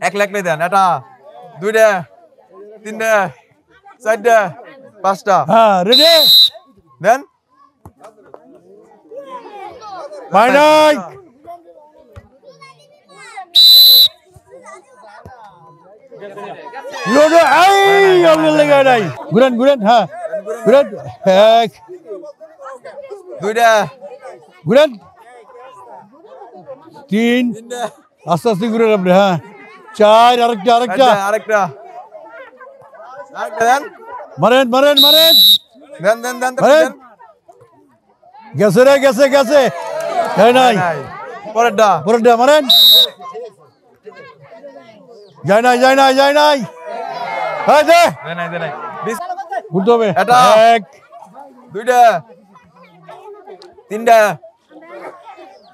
একলা একলাই দেন এটা দুইটা তিনটা চারটা পাঁচটা হ্যাঁ রেডি দেন ফাইনাল লুডো আই অল্প লেগে নাই ঘুরেন ঘুরেন হ্যাঁ ঘুরেন এক দুইটা ঘুরেন তিন তিনটা আস্তে আস্তে ঘুরেন আপনি হ্যাঁ চার আরেকটা আরেকটা আরেকটা আরেকটা দেন মারেন মারেন মারেন দেন দেন দেন মারেন গেছে রে গেছে গেছে যাই নাই পরেরটা পরেরটা মারেন যায় নাই যায় নাই যায় নাই হ্যাঁ দে দেন নাই দেন নাই ঘুরতে হবে এটা এক দুইটা তিনটা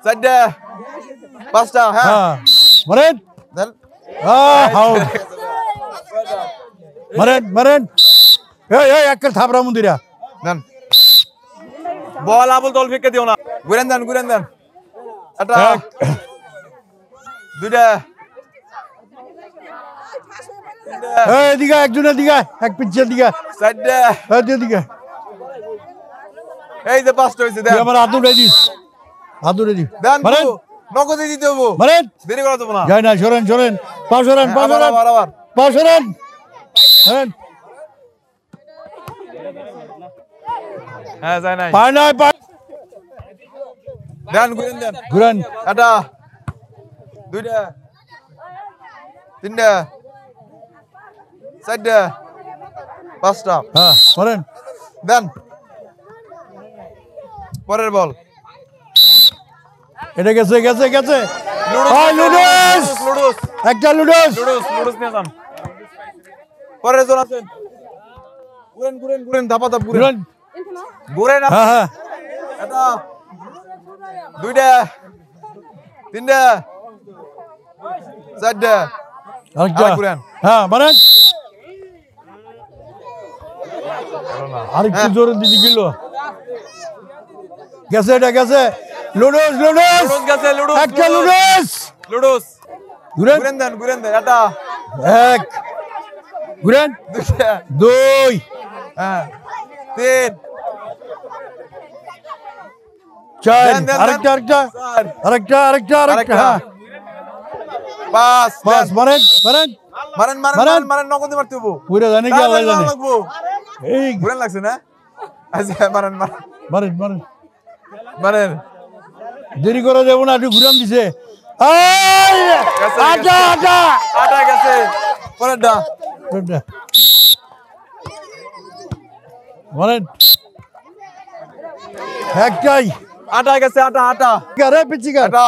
চারটা পাঁচটা হ্যাঁ হ্যাঁ মারেন দেন হাউ মারেন মারেন এই এই একটা থাপড়া মন্দিরা দেন বল আবল তল ফেকে দিও না ঘুরেন দেন এটা দুইটা এই এদিকে একজনের দিকে এক পিচ্ছের দিকে চারটা এই দিকে এই যে পাঁচটা হয়েছে দেন আমার আতুরে দিস আতুরে দিস দেন মারেন নগদে দিতে হবো মারেন দেরি করা যাবো না যায় না সরেন সরেন পা সরেন পা আবার সরেন আবার পা সরেন মারেন হ্যাঁ যায় নাই পা নাই পা দেন ঘুরেন এটা দুইটা তিনটা চারটা পাঁচটা হ্যাঁ মারেন দেন পরের বল এটা গেছে গেছে গেছে লুডুস লুডুস একটা লুডোস লুডুস লুডুস নিয়ে যান পরের জন আছেন ঘুরেন ধাপা ধাপ ঘুরেন ঘুরেন হ্যাঁ হ্যাঁ এটা দুইটা তিনটা চারটা আরেকটা আরেক ঘুরেন হ্যাঁ মারেন আরেকটু জোরে দিদি গেল গেছে এটা গেছে লুডোস লুডোস লুডুস গেছে লুডুস একটা লুডোস লুডুস ঘুরেন ঘুরেন দেন এটা এক ঘুরেন দুইটা দুই হ্যাঁ তিন চার দেন, দেন, আরেকটা আরেকটা চার আরেকটা আরেকটা আরেকটা আরেকটা হ্যাঁ পাঁচ বাস মারেন মারেন মারেন মারেন। মারেন নগদে মারতে হবো পুরো জানে কি আল্লাহ জানে লাগবো এই ঘুরেন লাগছে না আচ্ছা মারেন মারেন মারেন মারেন দেরি করা যাবো না একটু ঘুরাম দিছে এই, গেছে, আটা গেছে। আটা আটা গেছে পরেরটা আটা। মারেন একটাই আটা গেছে আটা কারে পিচিকা আটা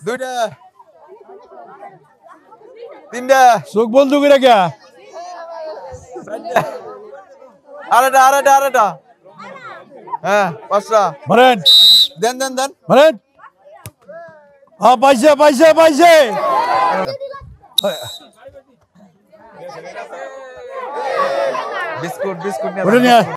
দুইটা তিনটা চোখ বন্ধ করে কে আরেটা হ্যাঁ পাঁচটা মারেন দেন মারেন পাইছে পাইছে পাইছে বিস্কুট ওটা নিয়ে